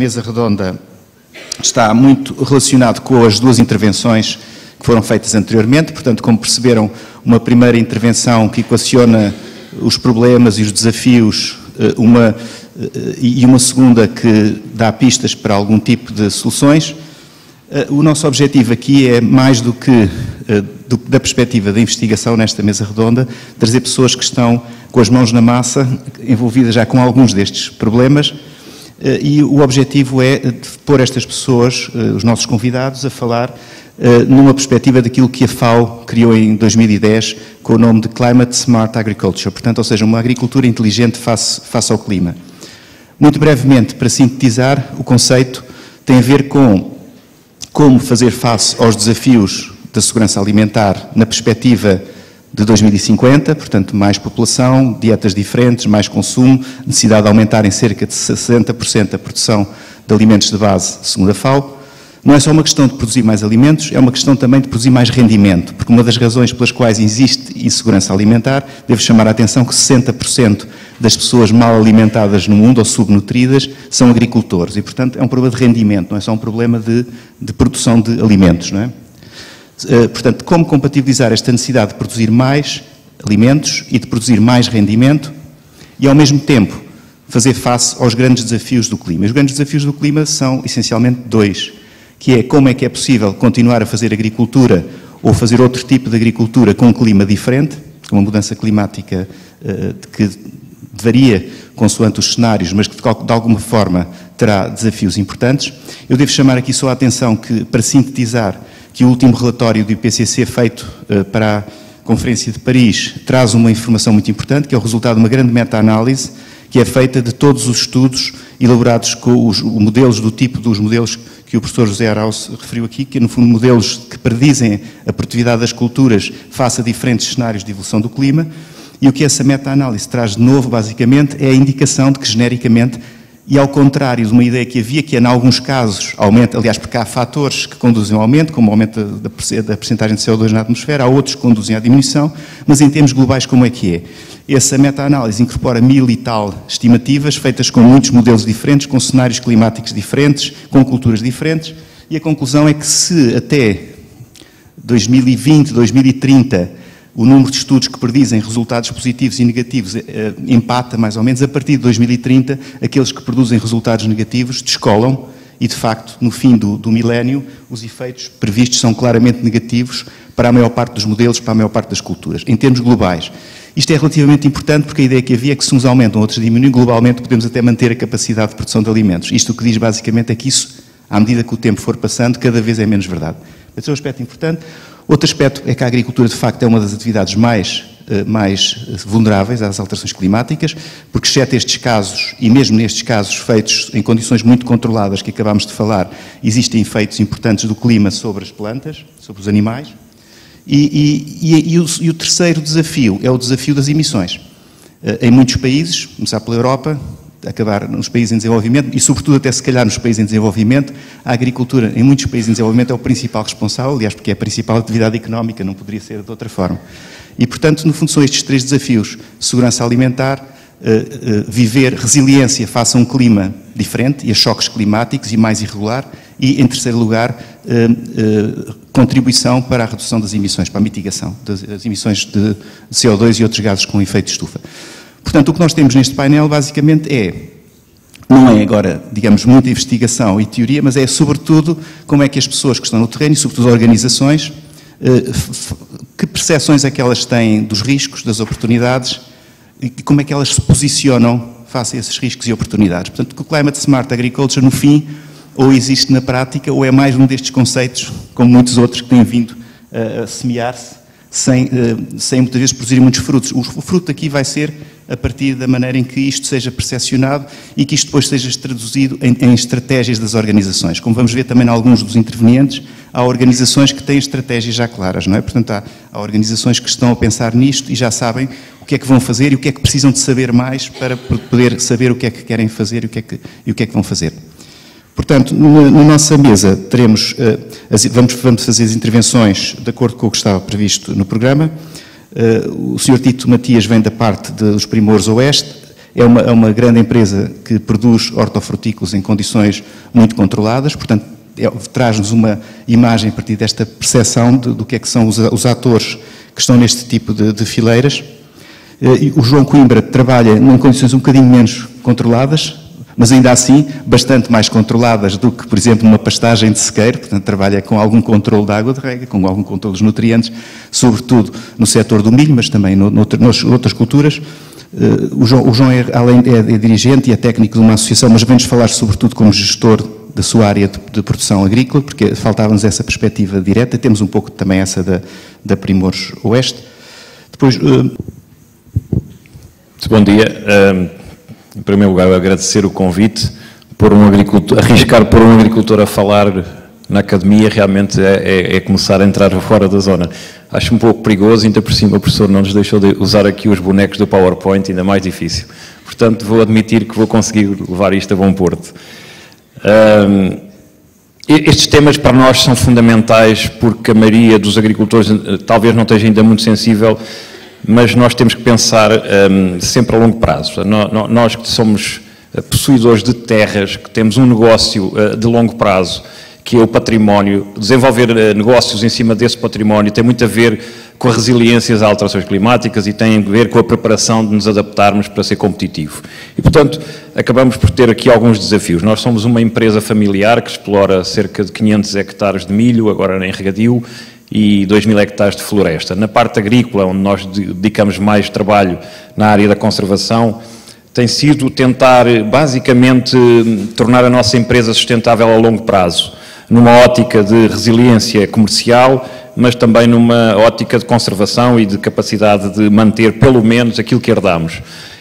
mesa redonda está muito relacionado com as duas intervenções que foram feitas anteriormente. Portanto, como perceberam, uma primeira intervenção que equaciona os problemas e os desafios, e uma segunda que dá pistas para algum tipo de soluções. O nosso objetivo aqui é, mais do que da perspectiva da investigação nesta mesa redonda, trazer pessoas que estão com as mãos na massa, envolvidas já com alguns destes problemas, e o objetivo é de pôr estas pessoas, os nossos convidados, a falar numa perspectiva daquilo que a FAO criou em 2010 com o nome de Climate Smart Agriculture, portanto, ou seja, uma agricultura inteligente face ao clima. Muito brevemente, para sintetizar, o conceito tem a ver com como fazer face aos desafios da segurança alimentar na perspectiva de 2050, portanto, mais população, dietas diferentes, mais consumo, necessidade de aumentar em cerca de 60% a produção de alimentos de base, segundo a FAO. Não é só uma questão de produzir mais alimentos, é uma questão também de produzir mais rendimento, porque uma das razões pelas quais existe insegurança alimentar, devo chamar a atenção que 60% das pessoas mal alimentadas no mundo, ou subnutridas, são agricultores, e, portanto, é um problema de rendimento, não é só um problema de produção de alimentos, não é? Portanto, como compatibilizar esta necessidade de produzir mais alimentos e de produzir mais rendimento e, ao mesmo tempo, fazer face aos grandes desafios do clima. Os grandes desafios do clima são, essencialmente, dois, que é como é que é possível continuar a fazer agricultura ou fazer outro tipo de agricultura com um clima diferente, com uma mudança climática que varia consoante os cenários, mas que de alguma forma terá desafios importantes. Eu devo chamar aqui só a atenção que, para sintetizar, que o último relatório do IPCC feito para a Conferência de Paris traz uma informação muito importante, que é o resultado de uma grande meta-análise, que é feita de todos os estudos elaborados com os modelos do tipo dos modelos que o professor José Araújo referiu aqui, que no fundo modelos que predizem a produtividade das culturas face a diferentes cenários de evolução do clima, e o que essa meta-análise traz de novo, basicamente, é a indicação de que, genericamente, e ao contrário de uma ideia que havia, que é, em alguns casos, aumenta, aliás, porque há fatores que conduzem ao aumento, como o aumento da percentagem de CO2 na atmosfera, há outros que conduzem à diminuição, mas em termos globais como é que é? Essa meta-análise incorpora 1000 e tal estimativas, feitas com muitos modelos diferentes, com cenários climáticos diferentes, com culturas diferentes, e a conclusão é que se até 2020, 2030, o número de estudos que predizem resultados positivos e negativos empata, mais ou menos, a partir de 2030, aqueles que produzem resultados negativos descolam e, de facto, no fim do milénio, os efeitos previstos são claramente negativos para a maior parte dos modelos, para a maior parte das culturas, em termos globais. Isto é relativamente importante porque a ideia que havia é que se uns aumentam, outros diminuem, globalmente podemos até manter a capacidade de produção de alimentos. Isto o que diz, basicamente, é que isso, à medida que o tempo for passando, cada vez é menos verdade. Esse é um aspecto importante. Outro aspecto é que a agricultura, de facto, é uma das atividades mais vulneráveis às alterações climáticas, porque, exceto estes casos, e mesmo nestes casos feitos em condições muito controladas que acabámos de falar, existem efeitos importantes do clima sobre as plantas, sobre os animais. E o terceiro desafio é o desafio das emissões. Em muitos países, começar pela Europa, acabar nos países em desenvolvimento e, sobretudo, até se calhar nos países em desenvolvimento, a agricultura, em muitos países em desenvolvimento, é o principal responsável, aliás, porque é a principal atividade económica, não poderia ser de outra forma. E, portanto, no fundo, são estes três desafios: segurança alimentar, viver resiliência face a um clima diferente e a choques climáticos e mais irregular, e, em terceiro lugar, contribuição para a redução das emissões, para a mitigação das emissões de CO2 e outros gases com efeito de estufa. Portanto, o que nós temos neste painel, basicamente, não é agora, digamos, muita investigação e teoria, mas é, sobretudo, como é que as pessoas que estão no terreno, e sobretudo organizações, que percepções é que elas têm dos riscos, das oportunidades, e como é que elas se posicionam face a esses riscos e oportunidades. Portanto, o Climate Smart Agriculture, no fim, ou existe na prática, ou é mais um destes conceitos, como muitos outros que têm vindo a semear-se, sem muitas vezes produzir muitos frutos. O fruto aqui vai ser a partir da maneira em que isto seja percepcionado e que isto depois seja traduzido em estratégias das organizações. Como vamos ver também em alguns dos intervenientes, há organizações que têm estratégias já claras, não é? Portanto, há organizações que estão a pensar nisto e já sabem o que é que vão fazer e o que é que precisam de saber mais para poder saber o que é que querem fazer e o que é que vão fazer. Portanto, na nossa mesa teremos, vamos fazer as intervenções de acordo com o que estava previsto no programa. O Sr. Tito Matias vem da parte dos Primores Oeste, é uma grande empresa que produz hortofrutícolas em condições muito controladas, portanto, traz-nos uma imagem a partir desta percepção do que é que são os atores que estão neste tipo de fileiras. E o João Coimbra trabalha em condições um bocadinho menos controladas, mas ainda assim bastante mais controladas do que, por exemplo, numa pastagem de sequeiro, portanto trabalha com algum controle da água de rega, com algum controle dos nutrientes, sobretudo no setor do milho, mas também noutras culturas. O João é dirigente e é técnico de uma associação, mas vem-nos falar sobretudo como gestor da sua área de produção agrícola, porque faltava-nos essa perspectiva direta, temos um pouco também essa da Primores Oeste. Depois... Bom dia. Em primeiro lugar, agradecer o convite, arriscar por um agricultor a falar na academia realmente é começar a entrar fora da zona. Acho um pouco perigoso, ainda por cima o professor não nos deixou de usar aqui os bonecos do PowerPoint, ainda mais difícil. Portanto, vou admitir que vou conseguir levar isto a bom porto. Estes temas para nós são fundamentais porque a maioria dos agricultores talvez não esteja ainda muito sensível, mas nós temos que pensar sempre a longo prazo. Nós que somos possuidores de terras, que temos um negócio de longo prazo, que é o património, desenvolver negócios em cima desse património tem muito a ver com a resiliência às alterações climáticas e tem a ver com a preparação de nos adaptarmos para ser competitivo. E, portanto, acabamos por ter aqui alguns desafios. Nós somos uma empresa familiar que explora cerca de 500 hectares de milho, agora em regadio, e 2.000 hectares de floresta. Na parte agrícola, onde nós dedicamos mais trabalho na área da conservação, tem sido tentar, basicamente, tornar a nossa empresa sustentável a longo prazo, numa ótica de resiliência comercial, mas também numa ótica de conservação e de capacidade de manter, pelo menos, aquilo que herdamos.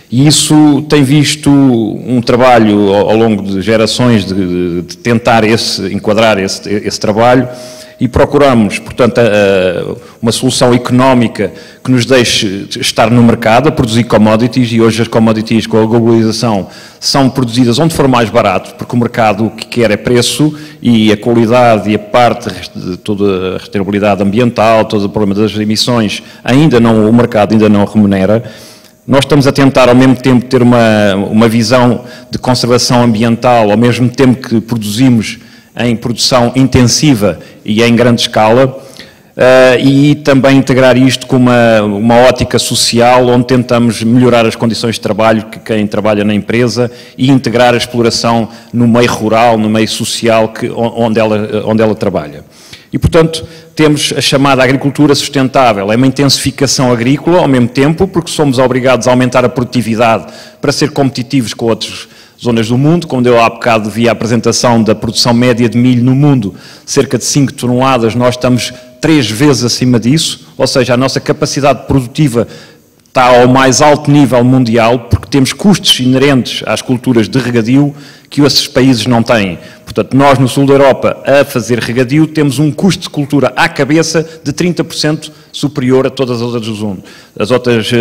E isso tem visto um trabalho ao longo de gerações de tentar enquadrar esse trabalho, e procuramos, portanto, uma solução económica que nos deixe estar no mercado a produzir commodities, e hoje as commodities com a globalização são produzidas onde for mais barato, porque o mercado o que quer é preço, e a qualidade e a parte de toda a rastreabilidade ambiental, todo o problema das emissões, o mercado ainda não remunera. Nós estamos a tentar ao mesmo tempo ter uma visão de conservação ambiental, ao mesmo tempo que produzimos em produção intensiva e em grande escala, e também integrar isto com uma ótica social, onde tentamos melhorar as condições de trabalho de quem trabalha na empresa e integrar a exploração no meio rural, no meio social onde ela trabalha. E, portanto, temos a chamada agricultura sustentável. É uma intensificação agrícola ao mesmo tempo, porque somos obrigados a aumentar a produtividade para ser competitivos com outras zonas do mundo. Como eu há bocado vi a apresentação da produção média de milho no mundo, cerca de 5 toneladas, nós estamos 3 vezes acima disso, ou seja, a nossa capacidade produtiva está ao mais alto nível mundial, porque temos custos inerentes às culturas de regadio que esses países não têm. Portanto, nós no sul da Europa, a fazer regadio, temos um custo de cultura à cabeça de 30% superior a todas as outras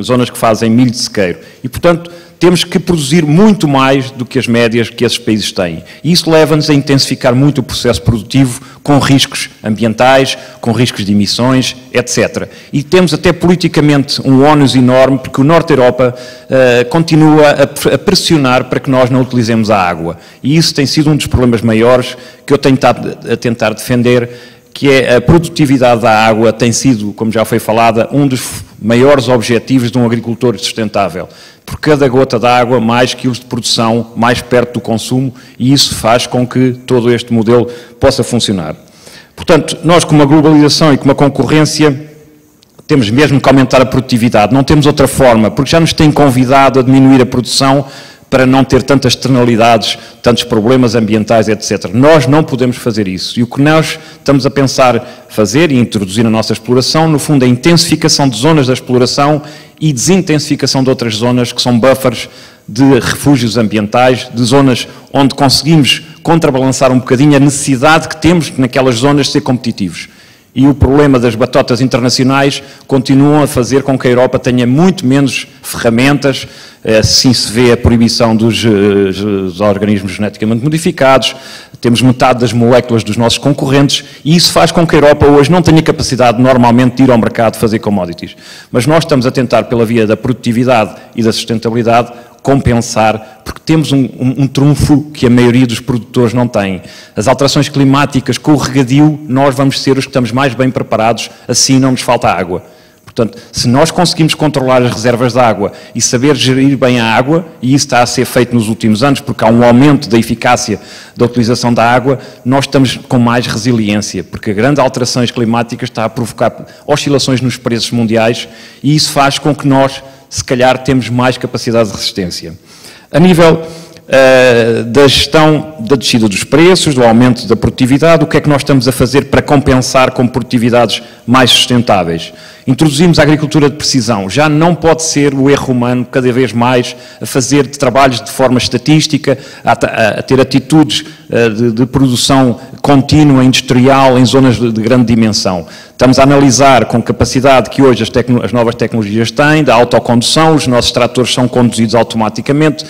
zonas que fazem milho de sequeiro. E, portanto, temos que produzir muito mais do que as médias que esses países têm. E isso leva-nos a intensificar muito o processo produtivo, com riscos ambientais, com riscos de emissões, etc. E temos até politicamente um ónus enorme, porque o Norte da Europa continua a pressionar para que nós não utilizemos a água. E isso tem sido um dos problemas maiores que eu tenho estado a tentar defender, que é a produtividade da água tem sido, como já foi falada, um dos maiores objetivos de um agricultor sustentável. Por cada gota de água, mais quilos de produção, mais perto do consumo, e isso faz com que todo este modelo possa funcionar. Portanto, nós com uma globalização e com uma concorrência, temos mesmo que aumentar a produtividade, não temos outra forma, porque já nos têm convidado a diminuir a produção para não ter tantas externalidades, tantos problemas ambientais, etc. Nós não podemos fazer isso. E o que nós estamos a pensar fazer e introduzir na nossa exploração, no fundo, é a intensificação de zonas da exploração e desintensificação de outras zonas que são buffers de refúgios ambientais, de zonas onde conseguimos contrabalançar um bocadinho a necessidade que temos naquelas zonas de ser competitivos. E o problema das batotas internacionais continuam a fazer com que a Europa tenha muito menos ferramentas, assim se vê a proibição dos organismos geneticamente modificados, temos metade das moléculas dos nossos concorrentes, e isso faz com que a Europa hoje não tenha capacidade normalmente de ir ao mercado fazer commodities. Mas nós estamos a tentar, pela via da produtividade e da sustentabilidade, compensar, porque temos um trunfo que a maioria dos produtores não tem. As alterações climáticas com o regadio, nós vamos ser os que estamos mais bem preparados, assim não nos falta água. Portanto, se nós conseguimos controlar as reservas de água e saber gerir bem a água, e isso está a ser feito nos últimos anos, porque há um aumento da eficácia da utilização da água, nós estamos com mais resiliência, porque a grande alterações climáticas está a provocar oscilações nos preços mundiais, e isso faz com que nós, se calhar, temos mais capacidade de resistência. A nível da gestão da descida dos preços, do aumento da produtividade, o que é que nós estamos a fazer para compensar com produtividades mais sustentáveis? Introduzimos a agricultura de precisão. Já não pode ser o erro humano cada vez mais a fazer trabalhos de forma estatística, a ter atitudes de produção contínua, industrial, em zonas de grande dimensão. Estamos a analisar com capacidade que hoje as novas tecnologias têm, da autocondução, os nossos tratores são conduzidos automaticamente.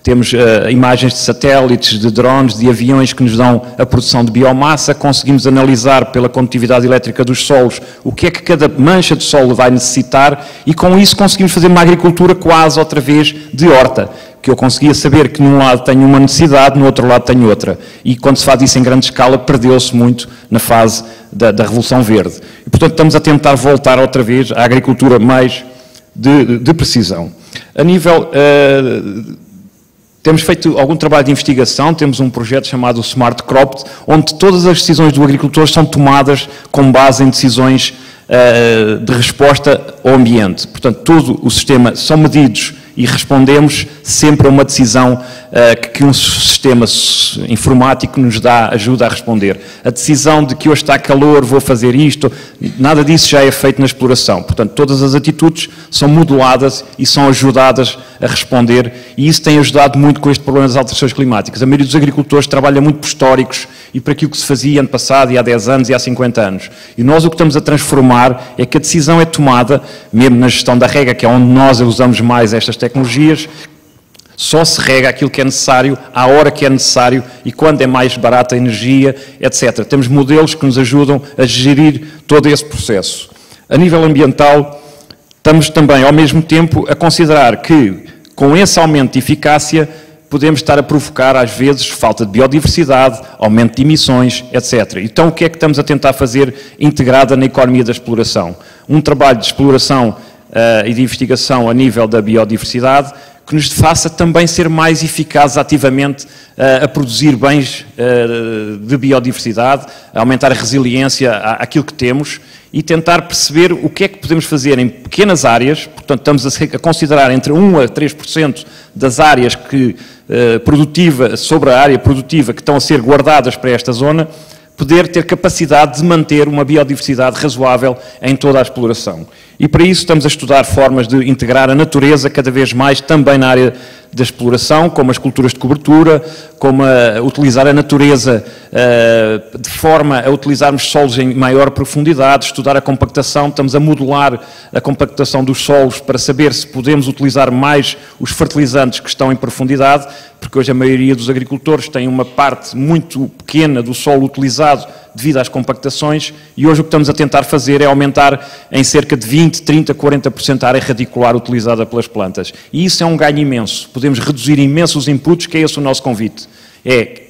Temos imagens de satélites, de drones, de aviões que nos dão a produção de biomassa, conseguimos analisar pela condutividade elétrica dos solos o que é que cada mancha de solo vai necessitar e com isso conseguimos fazer uma agricultura quase outra vez de horta, que eu conseguia saber que num lado tenho uma necessidade, no outro lado tenho outra. E quando se faz isso em grande escala, perdeu-se muito na fase da Revolução Verde. E, portanto, estamos a tentar voltar outra vez à agricultura mais de precisão. A nível... temos feito algum trabalho de investigação, temos um projeto chamado Smart Crop, onde todas as decisões do agricultor são tomadas com base em decisões de resposta ao ambiente. Portanto, todo o sistema são medidos e respondemos sempre a uma decisão que um sistema informático nos ajuda a responder. A decisão de que hoje está calor, vou fazer isto, nada disso já é feito na exploração. Portanto, todas as atitudes são moduladas e são ajudadas a responder e isso tem ajudado muito com este problema das alterações climáticas. A maioria dos agricultores trabalha muito por históricos e por aquilo que se fazia ano passado e há 10 anos e há 50 anos. E nós o que estamos a transformar é que a decisão é tomada, mesmo na gestão da rega, que é onde nós usamos mais estas tecnologias, só se rega aquilo que é necessário, à hora que é necessário e quando é mais barata a energia, etc. Temos modelos que nos ajudam a gerir todo esse processo. A nível ambiental, estamos também, ao mesmo tempo, a considerar que, com esse aumento de eficácia, podemos estar a provocar, às vezes, falta de biodiversidade, aumento de emissões, etc. Então, o que é que estamos a tentar fazer integrada na economia da exploração? Um trabalho de exploração e de investigação a nível da biodiversidade que nos faça também ser mais eficazes ativamente a produzir bens de biodiversidade, a aumentar a resiliência àquilo que temos e tentar perceber o que é que podemos fazer em pequenas áreas, portanto estamos a considerar entre 1 a 3% das áreas sobre a área produtiva que estão a ser guardadas para esta zona, poder ter capacidade de manter uma biodiversidade razoável em toda a exploração. E para isso estamos a estudar formas de integrar a natureza cada vez mais também na área da exploração, como as culturas de cobertura, como utilizar a natureza de forma a utilizarmos solos em maior profundidade, estudar a compactação, estamos a modular a compactação dos solos para saber se podemos utilizar mais os fertilizantes que estão em profundidade, porque hoje a maioria dos agricultores tem uma parte muito pequena do solo utilizado devido às compactações e hoje o que estamos a tentar fazer é aumentar em cerca de 20, 30, 40% a área radicular utilizada pelas plantas. E isso é um ganho imenso. Podemos reduzir imenso os inputs, que é esse o nosso convite. É,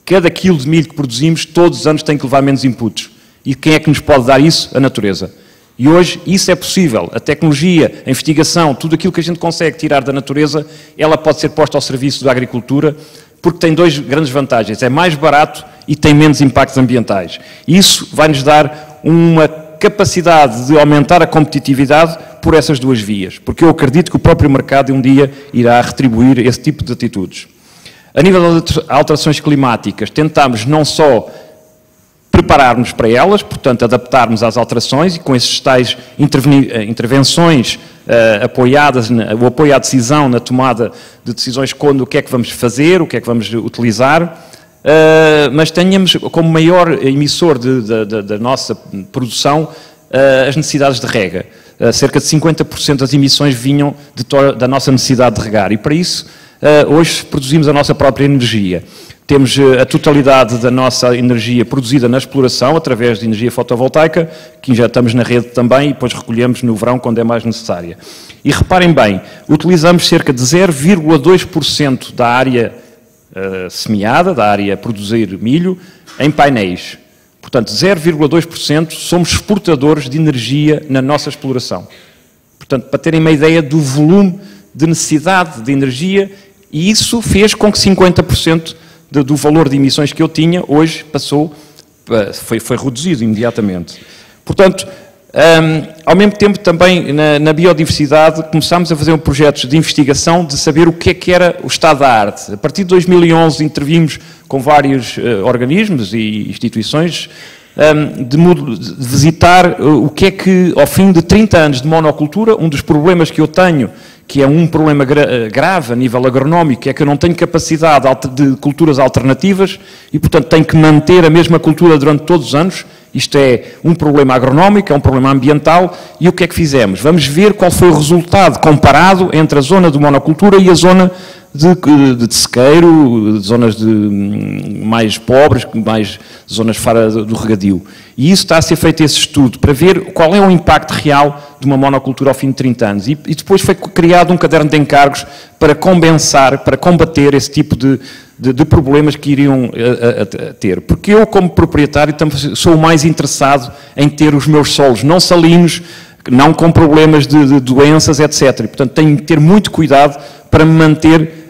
cada quilo de milho que produzimos, todos os anos tem que levar menos inputs. E quem é que nos pode dar isso? A natureza. E hoje isso é possível. A tecnologia, a investigação, tudo aquilo que a gente consegue tirar da natureza, ela pode ser posta ao serviço da agricultura, porque tem duas grandes vantagens. É mais barato e tem menos impactos ambientais. Isso vai-nos dar uma capacidade de aumentar a competitividade por essas duas vias, porque eu acredito que o próprio mercado um dia irá retribuir esse tipo de atitudes. A nível de alterações climáticas, tentamos não só preparar-nos para elas, portanto, adaptarmos às alterações e com esses tais intervenções apoiadas, o apoio à decisão na tomada de decisões quando o que é que vamos fazer, o que é que vamos utilizar, mas tenhamos como maior emissor da nossa produção as necessidades de rega. Cerca de 50% das emissões vinham da nossa necessidade de regar e para isso hoje produzimos a nossa própria energia. Temos a totalidade da nossa energia produzida na exploração, através de energia fotovoltaica, que injetamos na rede também e depois recolhemos no verão quando é mais necessária. E reparem bem, utilizamos cerca de 0,2% da área semeada, da área a produzir milho, em painéis. Portanto, 0,2% somos exportadores de energia na nossa exploração. Portanto, para terem uma ideia do volume de necessidade de energia, e isso fez com que 50% do valor de emissões que eu tinha, hoje passou, foi reduzido imediatamente. Portanto, ao mesmo tempo também na biodiversidade começámos a fazer projetos de investigação de saber o que era o estado da arte. A partir de 2011 intervimos com vários organismos e instituições de visitar o que é que, ao fim de 30 anos de monocultura, um dos problemas que eu tenho, que é um problema grave a nível agronómico, é que eu não tenho capacidade de culturas alternativas e, portanto, tenho que manter a mesma cultura durante todos os anos. Isto é um problema agronómico, é um problema ambiental, e o que é que fizemos? Vamos ver qual foi o resultado comparado entre a zona de monocultura e a zona de sequeiro, de zonas mais pobres, mais zonas fora do regadio. E isso está a ser feito esse estudo, para ver qual é o impacto real de uma monocultura ao fim de 30 anos. E depois foi criado um caderno de encargos para compensar, para combater esse tipo de problemas que iriam ter. Porque eu, como proprietário, sou o mais interessado em ter os meus solos não salinos, não com problemas de doenças, etc. E, portanto, tenho que ter muito cuidado para me manter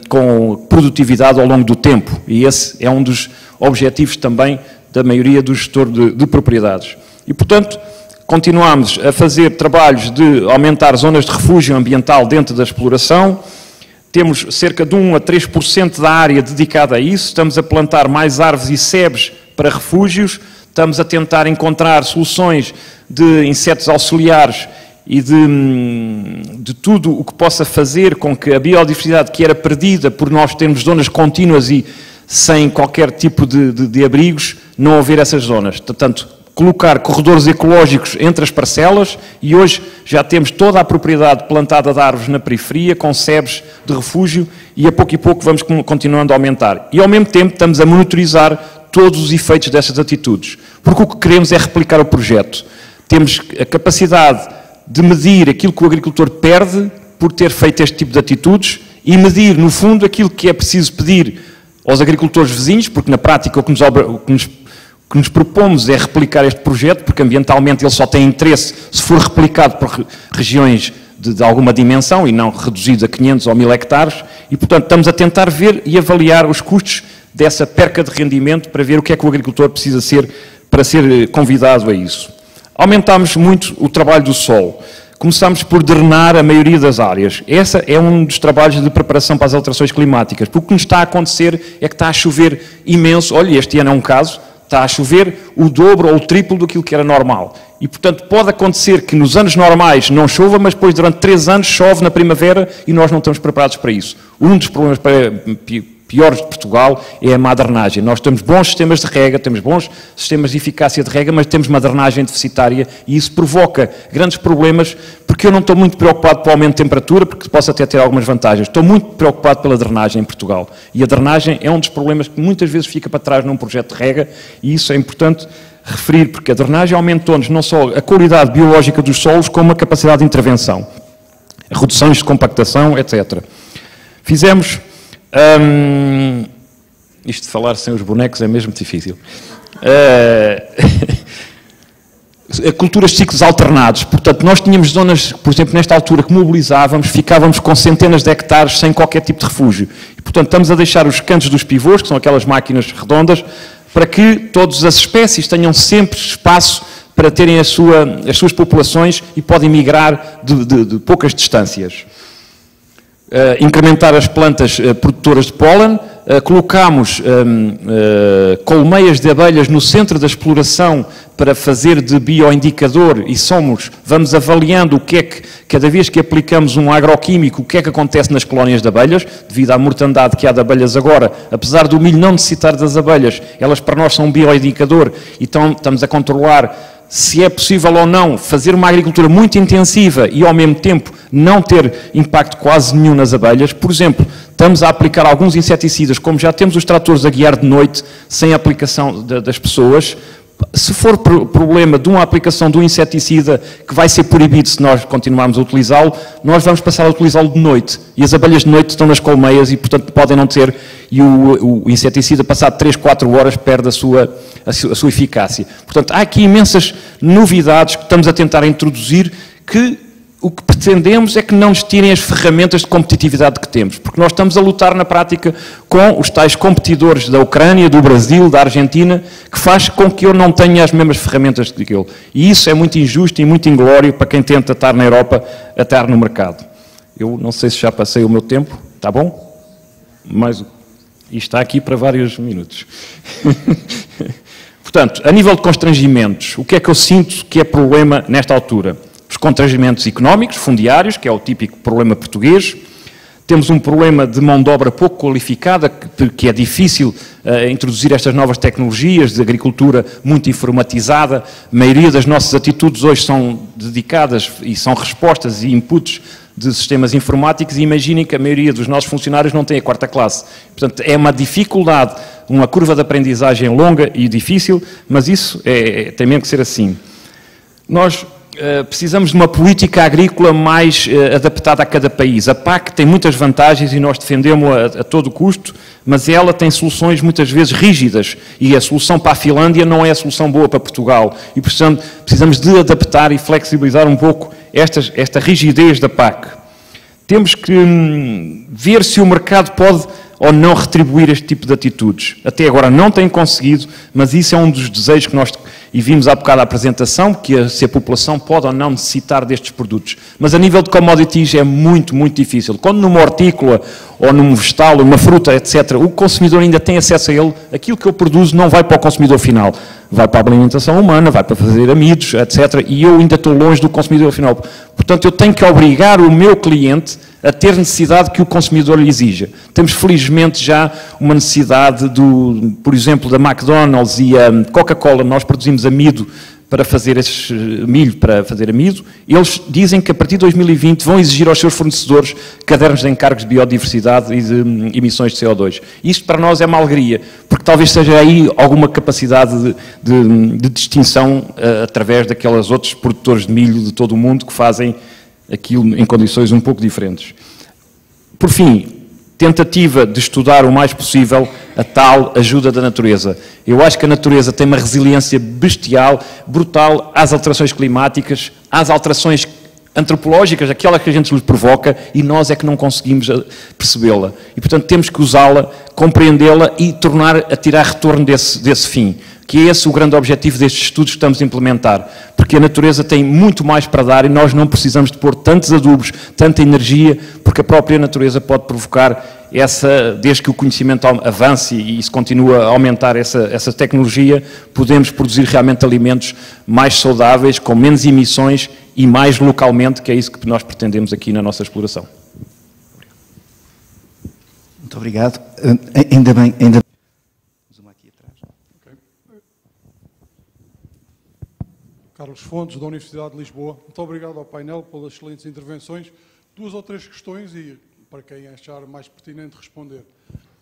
com produtividade ao longo do tempo. E esse é um dos objetivos também da maioria do gestor de propriedades. E, portanto, continuamos a fazer trabalhos de aumentar zonas de refúgio ambiental dentro da exploração. Temos cerca de 1 a 3% da área dedicada a isso. Estamos a plantar mais árvores e sebes para refúgios. Estamos a tentar encontrar soluções de insetos auxiliares e de tudo o que possa fazer com que a biodiversidade que era perdida por nós termos zonas contínuas e sem qualquer tipo de abrigos, não haver essas zonas. Portanto, colocar corredores ecológicos entre as parcelas, e hoje já temos toda a propriedade plantada de árvores na periferia, com sebes de refúgio, e a pouco vamos continuando a aumentar. E ao mesmo tempo estamos a monitorizar todos os efeitos dessas atitudes, porque o que queremos é replicar o projeto. Temos a capacidade de medir aquilo que o agricultor perde por ter feito este tipo de atitudes e medir, no fundo, aquilo que é preciso pedir aos agricultores vizinhos, porque na prática o que nos propomos é replicar este projeto, porque ambientalmente ele só tem interesse se for replicado por regiões de alguma dimensão e não reduzido a 500 ou 1000 hectares, e portanto estamos a tentar ver e avaliar os custos dessa perca de rendimento para ver o que é que o agricultor precisa ser para ser convidado a isso. Aumentámos muito o trabalho do solo. Começámos por drenar a maioria das áreas. Esse é um dos trabalhos de preparação para as alterações climáticas, porque o que nos está a acontecer é que está a chover imenso. Olha, este ano é um caso, está a chover o dobro ou o triplo daquilo que era normal. E, portanto, pode acontecer que nos anos normais não chova, mas depois, durante 3 anos, chove na primavera e nós não estamos preparados para isso. Um dos problemas piores de Portugal é a má drenagem. Nós temos bons sistemas de rega, temos bons sistemas de eficácia de rega, mas temos uma drenagem deficitária e isso provoca grandes problemas, porque eu não estou muito preocupado com o aumento de temperatura, porque posso até ter algumas vantagens. Estou muito preocupado pela drenagem em Portugal. E a drenagem é um dos problemas que muitas vezes fica para trás num projeto de rega, e isso é importante referir, porque a drenagem aumentou-nos não só a qualidade biológica dos solos, como a capacidade de intervenção, reduções de compactação, etc. Fizemos... isto de falar sem os bonecos é mesmo difícil. Culturas de ciclos alternados. Portanto, nós tínhamos zonas, por exemplo, nesta altura que mobilizávamos, ficávamos com centenas de hectares sem qualquer tipo de refúgio. E, portanto, estamos a deixar os cantos dos pivôs, que são aquelas máquinas redondas, para que todas as espécies tenham sempre espaço para terem as suas populações e podem migrar de poucas distâncias. Incrementar as plantas produtoras de pólen, colocámos colmeias de abelhas no centro da exploração para fazer de bioindicador e vamos avaliando o que é que, cada vez que aplicamos um agroquímico, o que é que acontece nas colónias de abelhas, devido à mortandade que há de abelhas agora, apesar do milho não necessitar das abelhas, elas para nós são um bioindicador, então estamos a controlar se é possível ou não fazer uma agricultura muito intensiva e ao mesmo tempo não ter impacto quase nenhum nas abelhas. Por exemplo, estamos a aplicar alguns inseticidas, como já temos os tratores a guiar de noite, sem aplicação das pessoas. Se for problema de uma aplicação de um inseticida que vai ser proibido se nós continuarmos a utilizá-lo, nós vamos passar a utilizá-lo de noite. E as abelhas de noite estão nas colmeias e, portanto, podem não ter, e o inseticida, passado 3, 4 horas, perde a sua eficácia. Portanto, há aqui imensas novidades que estamos a tentar introduzir, que o que pretendemos é que não nos tirem as ferramentas de competitividade que temos, porque nós estamos a lutar na prática com os tais competidores da Ucrânia, do Brasil, da Argentina, que faz com que eu não tenha as mesmas ferramentas que ele. E isso é muito injusto e muito inglório para quem tenta estar na Europa, a estar no mercado. Eu não sei se já passei o meu tempo, está bom? Mas isto está aqui para vários minutos. Portanto, a nível de constrangimentos, o que é que eu sinto que é problema nesta altura? Os constrangimentos económicos, fundiários, que é o típico problema português. Temos um problema de mão de obra pouco qualificada, que é difícil introduzir estas novas tecnologias de agricultura muito informatizada. A maioria das nossas atitudes hoje são dedicadas e são respostas e inputs de sistemas informáticos, e imaginem que a maioria dos nossos funcionários não tem a 4ª classe. Portanto, é uma dificuldade, uma curva de aprendizagem longa e difícil, mas isso tem mesmo que ser assim. Nós precisamos de uma política agrícola mais adaptada a cada país. A PAC tem muitas vantagens e nós defendemos-a a todo custo, mas ela tem soluções muitas vezes rígidas, e a solução para a Finlândia não é a solução boa para Portugal. E, portanto, precisamos de adaptar e flexibilizar um pouco esta rigidez da PAC. Temos que ver se o mercado pode ou não retribuir este tipo de atitudes. Até agora não tem conseguido, mas isso é um dos desejos que nós... E vimos há bocado a apresentação, se a população pode ou não necessitar destes produtos. Mas a nível de commodities é muito, muito difícil. Quando numa hortícola, ou num vegetal, numa fruta, etc., o consumidor ainda tem acesso a ele, aquilo que eu produzo não vai para o consumidor final. Vai para a alimentação humana, vai para fazer amidos, etc., e eu ainda estou longe do consumidor final. Portanto, eu tenho que obrigar o meu cliente a ter necessidade que o consumidor lhe exija. Temos, felizmente, já uma necessidade, por exemplo, da McDonald's e a Coca-Cola. Nós produzimos amido para fazer milho para fazer amido. Eles dizem que a partir de 2020 vão exigir aos seus fornecedores cadernos de encargos de biodiversidade e de emissões de CO2. Isto para nós é uma alegria, porque talvez seja aí alguma capacidade de distinção através daqueles outros produtores de milho de todo o mundo que fazem aquilo em condições um pouco diferentes. Por fim, tentativa de estudar o mais possível a tal ajuda da natureza. Eu acho que a natureza tem uma resiliência bestial, brutal, às alterações climáticas, às alterações antropológicas, aquela que a gente lhe provoca, e nós é que não conseguimos percebê-la. E, portanto, temos que usá-la, compreendê-la e a tirar retorno desse fim. Que é esse o grande objetivo destes estudos que estamos a implementar, porque a natureza tem muito mais para dar e nós não precisamos de pôr tantos adubos, tanta energia, porque a própria natureza pode provocar desde que o conhecimento avance e se continua a aumentar essa tecnologia, podemos produzir realmente alimentos mais saudáveis, com menos emissões e mais localmente, que é isso que nós pretendemos aqui na nossa exploração. Muito obrigado. Ainda bem... Carlos Fontes, da Universidade de Lisboa. Muito obrigado ao painel pelas excelentes intervenções. 2 ou 3 questões e para quem achar mais pertinente responder.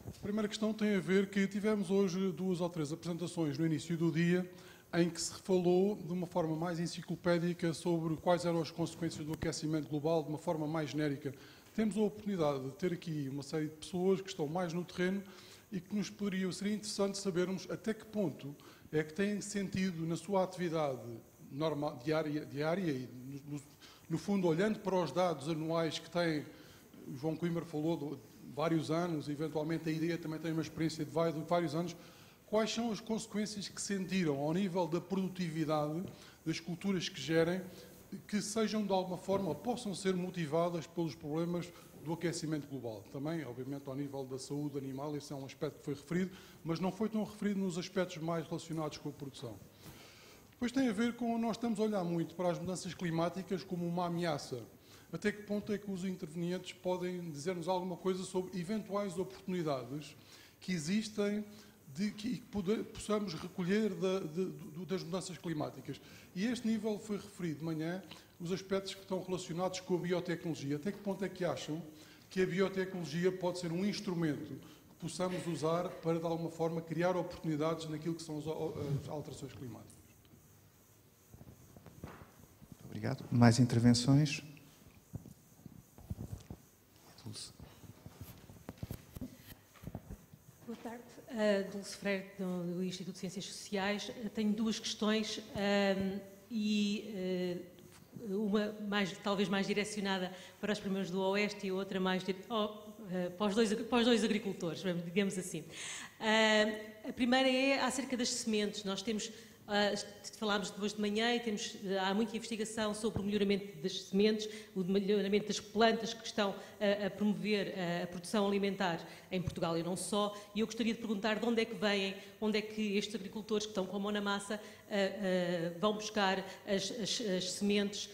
A primeira questão tem a ver que tivemos hoje 2 ou 3 apresentações no início do dia em que se falou de uma forma mais enciclopédica sobre quais eram as consequências do aquecimento global, de uma forma mais genérica. Temos a oportunidade de ter aqui uma série de pessoas que estão mais no terreno e que seria interessante sabermos até que ponto é que têm sentido na sua atividade normal, diária e, no fundo, olhando para os dados anuais que tem, o João Coimbra falou de vários anos, eventualmente a IDEA também tem uma experiência de vários anos, quais são as consequências que sentiram ao nível da produtividade das culturas que gerem, que sejam de alguma forma, possam ser motivadas pelos problemas do aquecimento global. Também, obviamente, ao nível da saúde animal, esse é um aspecto que foi referido, mas não foi tão referido nos aspectos mais relacionados com a produção. Depois tem a ver com, nós estamos a olhar muito para as mudanças climáticas como uma ameaça. Até que ponto é que os intervenientes podem dizer-nos alguma coisa sobre eventuais oportunidades que existem que possamos recolher das mudanças climáticas. E a este nível foi referido de manhã os aspectos que estão relacionados com a biotecnologia. Até que ponto é que acham que a biotecnologia pode ser um instrumento que possamos usar para, de alguma forma, criar oportunidades naquilo que são as alterações climáticas? Obrigado. Mais intervenções? Boa tarde. Dulce Freire, do Instituto de Ciências Sociais. Tenho duas questões uma talvez mais direcionada para os primeiros do Oeste e outra mais para os dois agricultores, digamos assim. A primeira é acerca das sementes. Nós temos, falámos depois de manhã e há muita investigação sobre o melhoramento das sementes, o melhoramento das plantas que estão a promover a produção alimentar em Portugal e não só. E eu gostaria de perguntar de onde é que vêm, onde é que estes agricultores que estão com a mão na massa vão buscar as sementes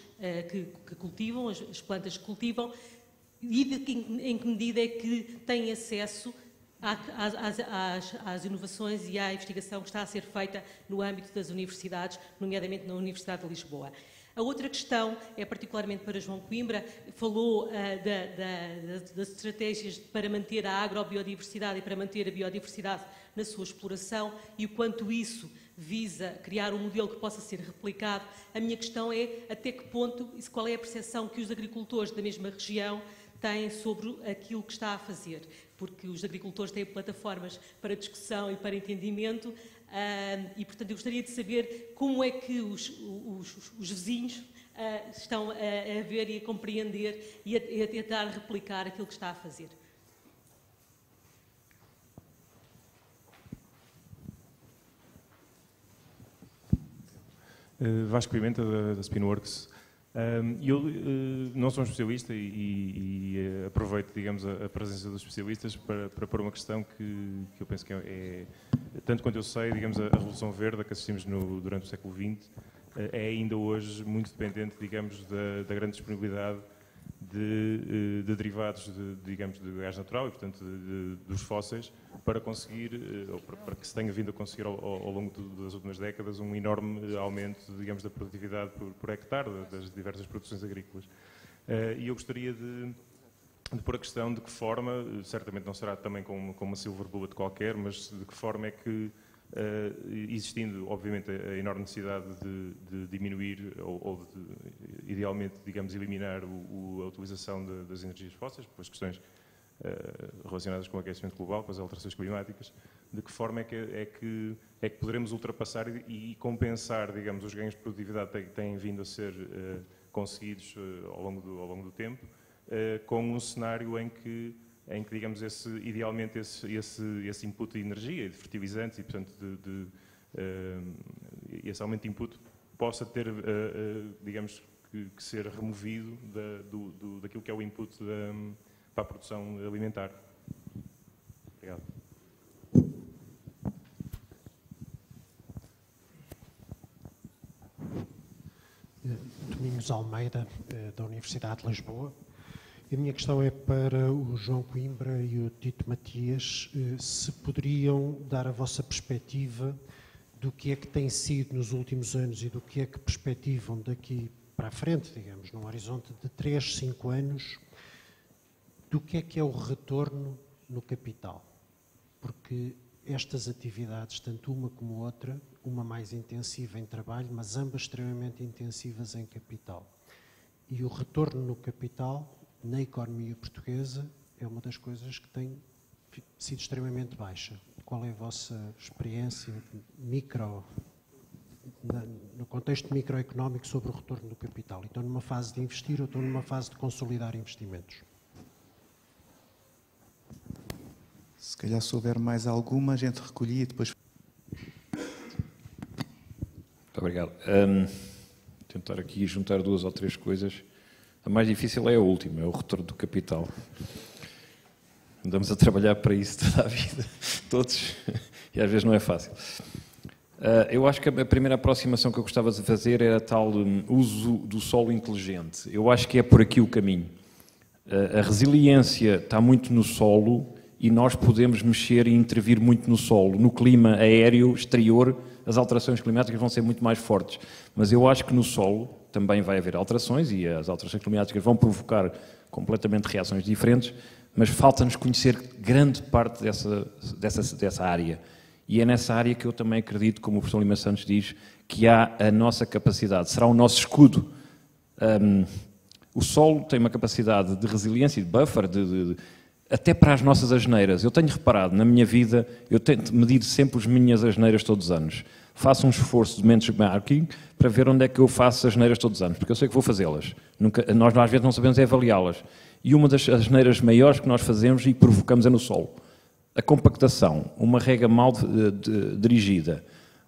que cultivam, as plantas que cultivam, e em que medida é que têm acesso às inovações e à investigação que está a ser feita no âmbito das universidades, nomeadamente na Universidade de Lisboa. A outra questão é particularmente para João Coimbra. Falou das estratégias para manter a agrobiodiversidade e para manter a biodiversidade na sua exploração e o quanto isso visa criar um modelo que possa ser replicado. A minha questão é até que ponto, qual é a percepção que os agricultores da mesma região têm sobre aquilo que está a fazer, porque os agricultores têm plataformas para discussão e para entendimento e, portanto, eu gostaria de saber como é que os vizinhos estão a ver e a compreender e a tentar replicar aquilo que está a fazer. Vasco Pimenta, da Spinworks. Eu não sou um especialista e aproveito, digamos, a presença dos especialistas para pôr uma questão que eu penso que é, tanto quanto eu sei, digamos, a Revolução Verde a que assistimos durante o século XX é ainda hoje muito dependente, digamos, da grande disponibilidade de derivados, digamos, de gás natural e, portanto, dos fósseis, para conseguir, ou para que se tenha vindo a conseguir ao longo das últimas décadas, um enorme aumento, digamos, da produtividade por hectare das diversas produções agrícolas. E eu gostaria de pôr a questão de que forma, certamente não será também com uma silver bullet qualquer, mas de que forma é que, existindo, obviamente, a enorme necessidade de diminuir ou de, idealmente, digamos, eliminar a utilização das energias fósseis, pelas questões relacionadas com o aquecimento global, com as alterações climáticas, de que forma é que poderemos ultrapassar e compensar, digamos, os ganhos de produtividade que têm vindo a ser conseguidos ao longo do tempo, com um cenário em que digamos, idealmente esse input de energia e de fertilizantes e, portanto, esse aumento de input possa ter, digamos, que ser removido daquilo que é o input para a produção alimentar. Obrigado. Domingos Almeida, da Universidade de Lisboa. A minha questão é para o João Coimbra e o Tito Matias, se poderiam dar a vossa perspectiva do que é que tem sido nos últimos anos e do que é que perspectivam daqui para a frente, digamos, num horizonte de 3, 5 anos, do que é o retorno no capital. Porque estas atividades, tanto uma como outra, uma mais intensiva em trabalho, mas ambas extremamente intensivas em capital. E o retorno no capital, na economia portuguesa, é uma das coisas que tem sido extremamente baixa. Qual é a vossa experiência no contexto microeconómico sobre o retorno do capital? Estão numa fase de investir ou estão numa fase de consolidar investimentos? Se calhar se houver mais alguma, a gente recolhia e depois... Muito obrigado. Tentar aqui juntar 2 ou 3 coisas. A mais difícil é a última, é o retorno do capital. Andamos a trabalhar para isso toda a vida, todos, e às vezes não é fácil. Eu acho que a primeira aproximação que eu gostava de fazer era tal uso do solo inteligente. Eu acho que é por aqui o caminho. A resiliência está muito no solo e nós podemos mexer e intervir muito no solo. No clima aéreo exterior, as alterações climáticas vão ser muito mais fortes. Mas eu acho que no solo também vai haver alterações, e as alterações climáticas vão provocar completamente reações diferentes, mas falta-nos conhecer grande parte dessa área. E é nessa área que eu também acredito, como o professor Lima Santos diz, que há a nossa capacidade, será o nosso escudo. O solo tem uma capacidade de resiliência e de buffer, até para as nossas asneiras. Eu tenho reparado, na minha vida, eu tento medir sempre as minhas asneiras todos os anos. Faço um esforço de benchmarking para ver onde é que eu faço asneiras todos os anos, porque eu sei que vou fazê-las. Nós às vezes não sabemos é avaliá-las. E uma das asneiras maiores que nós fazemos e provocamos é no solo. A compactação, uma rega mal dirigida,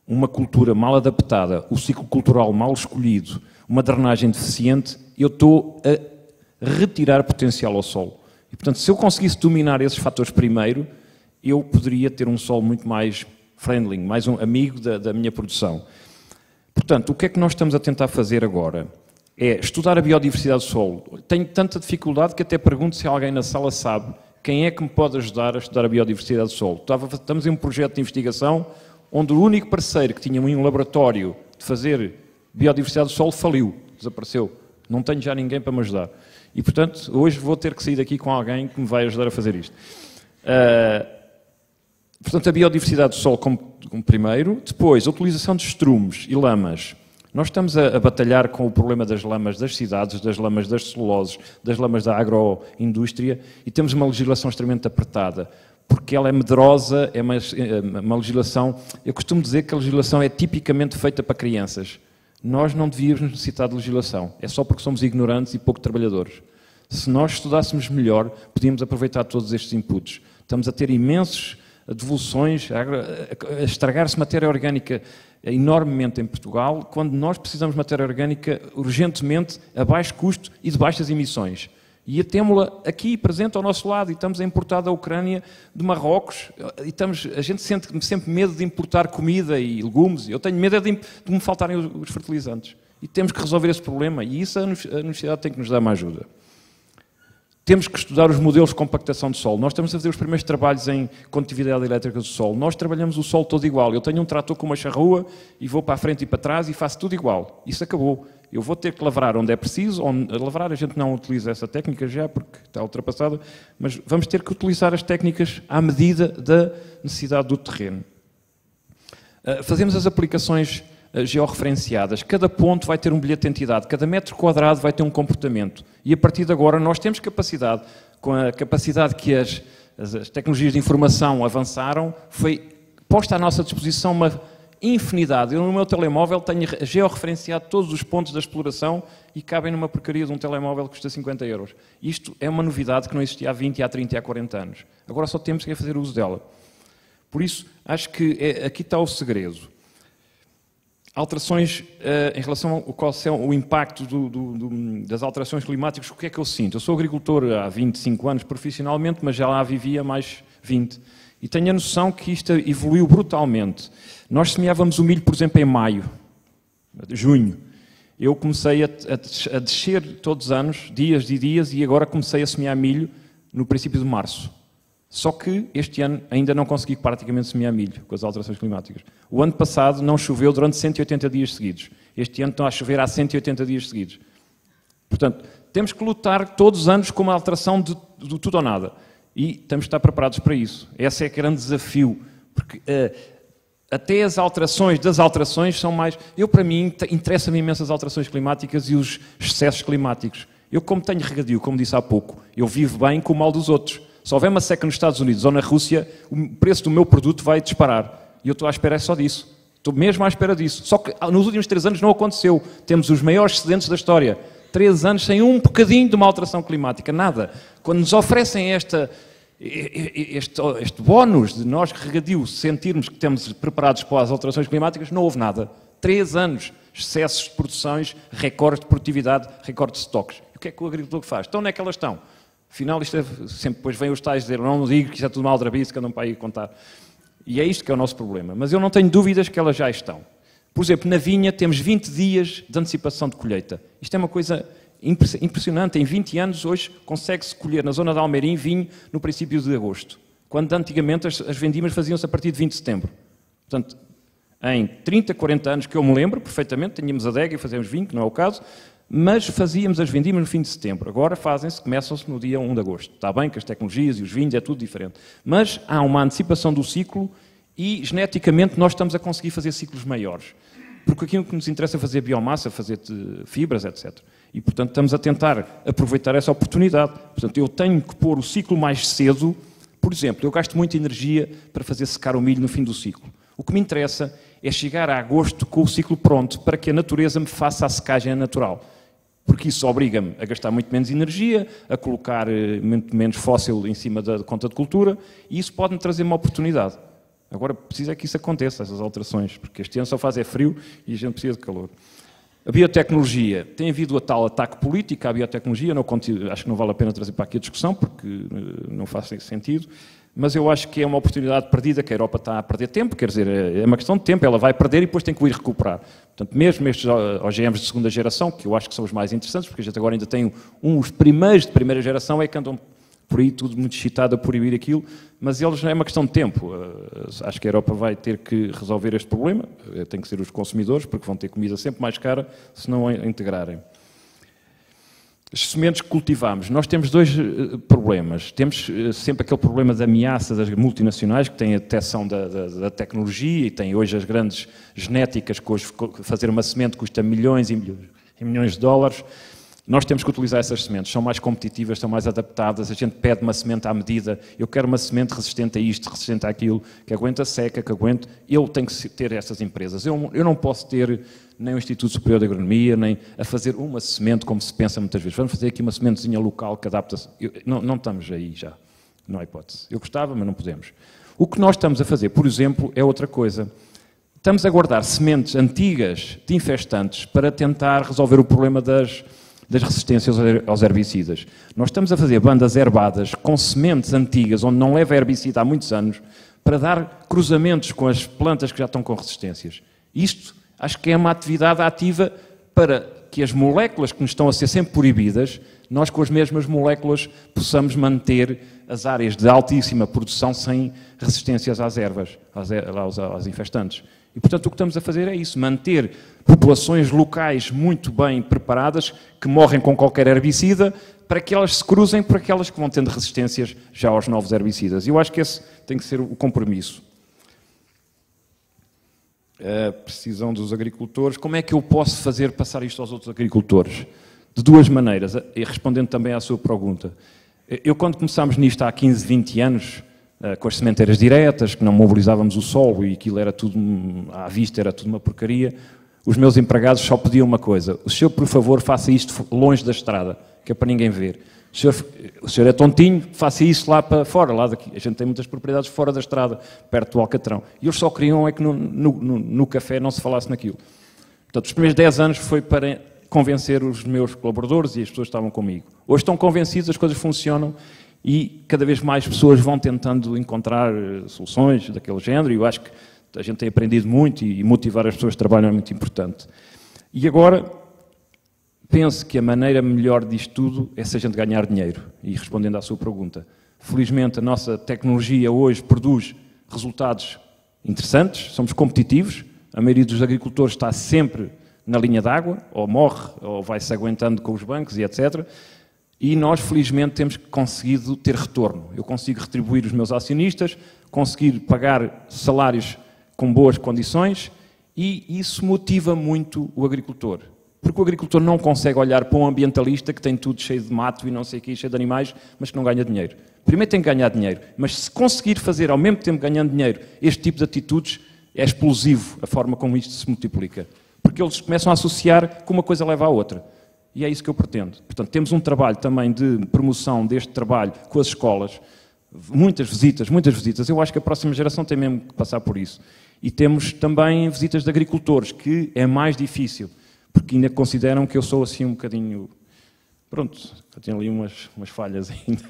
uma cultura mal adaptada, o ciclo cultural mal escolhido, uma drenagem deficiente, eu estou a retirar potencial ao solo. E, portanto, se eu conseguisse dominar esses fatores primeiro, eu poderia ter um solo muito mais friendly, mais um amigo da minha produção. Portanto, o que é que nós estamos a tentar fazer agora? É estudar a biodiversidade do solo. Tenho tanta dificuldade que até pergunto se alguém na sala sabe quem é que me pode ajudar a estudar a biodiversidade do solo. Estamos em um projeto de investigação onde o único parceiro que tinha um laboratório de fazer biodiversidade do solo faliu, desapareceu. Não tenho já ninguém para me ajudar. E, portanto, hoje vou ter que sair daqui com alguém que me vai ajudar a fazer isto. Portanto, a biodiversidade do solo como primeiro. Depois, a utilização de estrumes e lamas. Nós estamos a batalhar com o problema das lamas das cidades, das lamas das celuloses, das lamas da agroindústria, e temos uma legislação extremamente apertada, porque ela é medrosa, é uma legislação... Eu costumo dizer que a legislação é tipicamente feita para crianças. Nós não devíamos necessitar de legislação. É só porque somos ignorantes e pouco trabalhadores. Se nós estudássemos melhor, podíamos aproveitar todos estes inputs. Estamos a ter imensas devoluções, a estragar-se matéria orgânica enormemente em Portugal, quando nós precisamos de matéria orgânica urgentemente, a baixo custo e de baixas emissões. E temos-la aqui presente ao nosso lado, e estamos a importar da Ucrânia, de Marrocos, e a gente sente sempre medo de importar comida e legumes. Eu tenho medo de me faltarem os fertilizantes. E temos que resolver esse problema, e isso a universidade tem que nos dar uma ajuda. Temos que estudar os modelos de compactação de solo. Nós estamos a fazer os primeiros trabalhos em condutividade elétrica do solo. Nós trabalhamos o solo todo igual. Eu tenho um trator com uma charrua e vou para a frente e para trás e faço tudo igual. Isso acabou. Eu vou ter que lavrar onde é preciso. Lavrar a gente não utiliza essa técnica já porque está ultrapassada, mas vamos ter que utilizar as técnicas à medida da necessidade do terreno. Fazemos as aplicações georreferenciadas. Cada ponto vai ter um bilhete de entidade, cada metro quadrado vai ter um comportamento. E a partir de agora nós temos capacidade, com a capacidade que as tecnologias de informação avançaram, foi posta à nossa disposição uma infinidade. Eu no meu telemóvel tenho georreferenciado todos os pontos da exploração e cabem numa porcaria de um telemóvel que custa 50 €. Isto é uma novidade que não existia há 20, há 30 e há 40 anos. Agora só temos que fazer uso dela. Por isso, acho que aqui está o segredo. Alterações em relação ao qual é o impacto das alterações climáticas, o que é que eu sinto? Eu sou agricultor há 25 anos profissionalmente, mas já lá vivia mais 20. E tenho a noção que isto evoluiu brutalmente. Nós semeávamos o milho, por exemplo, em maio, junho. Eu comecei a descer todos os anos, dias e dias, e agora comecei a semear milho no princípio de março. Só que este ano ainda não consegui praticamente semear milho com as alterações climáticas. O ano passado não choveu durante 180 dias seguidos. Este ano está a chover há 180 dias seguidos. Portanto, temos que lutar todos os anos com uma alteração de tudo ou nada. E temos que estar preparados para isso. Esse é o grande desafio. Porque até as alterações das alterações são mais... Para mim, interessa-me imenso as alterações climáticas e os excessos climáticos. Eu, como tenho regadio, como disse há pouco, eu vivo bem com o mal dos outros. Se houver uma seca nos Estados Unidos ou na Rússia, o preço do meu produto vai disparar. E eu estou à espera só disso. Estou mesmo à espera disso. Só que nos últimos 3 anos não aconteceu. Temos os maiores excedentes da história. 3 anos sem um bocadinho de uma alteração climática. Nada. Quando nos oferecem este bónus de nós, regadio, sentirmos que estamos preparados para as alterações climáticas, não houve nada. 3 anos. Excessos de produções, recordes de produtividade, recordes de estoques. E o que é que o agricultor faz? Então onde é que elas estão? Afinal, isto sempre depois vêm os tais dizer não digo que isto é tudo mal drabice, que andam para aí a contar. E é isto que é o nosso problema. Mas eu não tenho dúvidas que elas já estão. Por exemplo, na vinha temos 20 dias de antecipação de colheita. Isto é uma coisa impressionante. Em 20 anos, hoje, consegue-se colher na zona de Almeirim vinho no princípio de agosto. quando antigamente as vendimas faziam-se a partir de 20 de setembro. Portanto, em 30, 40 anos que eu me lembro perfeitamente, tínhamos adega e fazíamos vinho, que não é o caso, mas fazíamos as vendimas no fim de setembro. Agora começam-se no dia 1 de agosto. Está bem que as tecnologias e os vinhos é tudo diferente. Mas há uma antecipação do ciclo e, geneticamente, nós estamos a conseguir fazer ciclos maiores. Porque aquilo que nos interessa é fazer biomassa, fazer fibras, etc. E, portanto, estamos a tentar aproveitar essa oportunidade. Portanto, eu tenho que pôr o ciclo mais cedo. Por exemplo, eu gasto muita energia para fazer secar o milho no fim do ciclo. O que me interessa é chegar a agosto com o ciclo pronto, para que a natureza me faça a secagem natural. Porque isso obriga-me a gastar muito menos energia, a colocar muito menos fóssil em cima da conta de cultura, e isso pode-me trazer uma oportunidade. Agora, precisa é que isso aconteça, essas alterações, porque este ano só faz frio e a gente precisa de calor. A biotecnologia, tem havido a tal ataque político à biotecnologia, acho que não vale a pena trazer para aqui a discussão, porque não faz sentido, mas eu acho que é uma oportunidade perdida, que a Europa está a perder tempo, quer dizer, é uma questão de tempo, ela vai perder e depois tem que ir recuperar. Portanto, mesmo estes OGMs de segunda geração, que eu acho que são os mais interessantes, porque a gente agora ainda tem os primeiros de primeira geração, é que andam por aí tudo muito excitado a proibir aquilo, mas eles não é uma questão de tempo. Acho que a Europa vai ter que resolver este problema, tem que ser os consumidores, porque vão ter comida sempre mais cara se não a integrarem. As sementes que cultivamos, nós temos dois problemas. Temos sempre aquele problema de ameaça das multinacionais, que têm a detecção da tecnologia e têm hoje as grandes genéticas, que hoje fazer uma semente custa milhões e milhões de dólares. Nós temos que utilizar essas sementes, são mais competitivas, são mais adaptadas, a gente pede uma semente à medida, eu quero uma semente resistente a isto, resistente àquilo, que aguenta a seca, que aguente, eu tenho que ter essas empresas. Eu não posso ter nem o Instituto Superior de Agronomia, nem a fazer uma semente, como se pensa muitas vezes. Vamos fazer aqui uma sementezinha local que adapta-se. Não estamos aí já, não há hipótese. Eu gostava, mas não podemos. O que nós estamos a fazer, por exemplo, é outra coisa. Estamos a guardar sementes antigas de infestantes para tentar resolver o problema das resistências aos herbicidas. Nós estamos a fazer bandas herbadas com sementes antigas, onde não leva herbicida há muitos anos, para dar cruzamentos com as plantas que já estão com resistências. Isto acho que é uma atividade ativa para que as moléculas que nos estão a ser sempre proibidas, nós com as mesmas moléculas possamos manter as áreas de altíssima produção sem resistências às ervas, aos infestantes. E, portanto, o que estamos a fazer é isso, manter populações locais muito bem preparadas, que morrem com qualquer herbicida, para que elas se cruzem por aquelas que vão tendo resistências já aos novos herbicidas. E eu acho que esse tem que ser o compromisso. A precisão dos agricultores. Como é que eu posso fazer passar isto aos outros agricultores? De duas maneiras, e respondendo também à sua pergunta. Eu, quando começámos nisto há 15, 20 anos, com as sementeiras diretas, que não mobilizávamos o solo e aquilo era tudo, à vista, era tudo uma porcaria, os meus empregados só pediam uma coisa: o senhor, por favor, faça isto longe da estrada, que é para ninguém ver. O senhor é tontinho, faça isso lá para fora, lá daqui. A gente tem muitas propriedades fora da estrada, perto do Alcatrão. E eles só queriam é que no café não se falasse naquilo. Portanto, os primeiros 10 anos foi para convencer os meus colaboradores e as pessoas que estavam comigo. Hoje estão convencidos, as coisas funcionam e cada vez mais pessoas vão tentando encontrar soluções daquele género, e eu acho que a gente tem aprendido muito e motivar as pessoas que trabalham é muito importante. E agora, penso que a maneira melhor disto tudo é se a gente ganhar dinheiro. E respondendo à sua pergunta, felizmente a nossa tecnologia hoje produz resultados interessantes, somos competitivos, a maioria dos agricultores está sempre na linha d'água, ou morre, ou vai-se aguentando com os bancos e etc., e nós, felizmente, temos conseguido ter retorno. Eu consigo retribuir os meus acionistas, conseguir pagar salários com boas condições, e isso motiva muito o agricultor. Porque o agricultor não consegue olhar para um ambientalista que tem tudo cheio de mato e não sei o quê, cheio de animais, mas que não ganha dinheiro. Primeiro tem que ganhar dinheiro, mas se conseguir fazer ao mesmo tempo ganhando dinheiro este tipo de atitudes, é explosivo a forma como isto se multiplica. Porque eles começam a associar que uma coisa leva à outra. E é isso que eu pretendo. Portanto, temos um trabalho também de promoção deste trabalho com as escolas, muitas visitas. Eu acho que a próxima geração tem mesmo que passar por isso. E temos também visitas de agricultores, que é mais difícil, porque ainda consideram que eu sou assim um bocadinho... Pronto, eu tenho ali umas falhas ainda.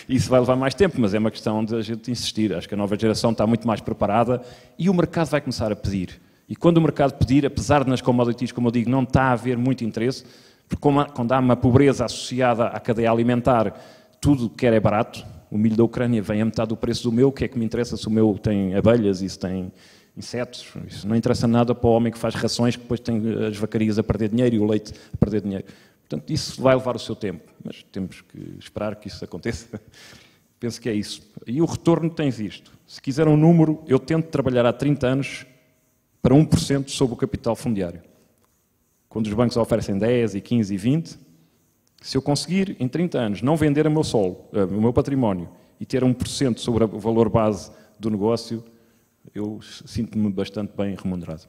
Isso vai levar mais tempo, mas é uma questão de a gente insistir. Acho que a nova geração está muito mais preparada e o mercado vai começar a pedir. E quando o mercado pedir, apesar de nas commodities, como eu digo, não está a haver muito interesse, porque quando há uma pobreza associada à cadeia alimentar, tudo que é barato, O milho da Ucrânia vem a metade do preço do meu, o que é que me interessa se o meu tem abelhas e se tem insetos? Isso não interessa nada para o homem que faz rações, que depois tem as vacarias a perder dinheiro e o leite a perder dinheiro. Portanto, isso vai levar o seu tempo, mas temos que esperar que isso aconteça. Penso que é isso. E o retorno tem visto. Se quiser um número, eu tento trabalhar há 30 anos para 1% sobre o capital fundiário. Quando os bancos oferecem 10, e 15 e 20, se eu conseguir, em 30 anos, não vender o meu solo, o meu património, e ter 1% sobre o valor base do negócio, eu sinto-me bastante bem remunerado.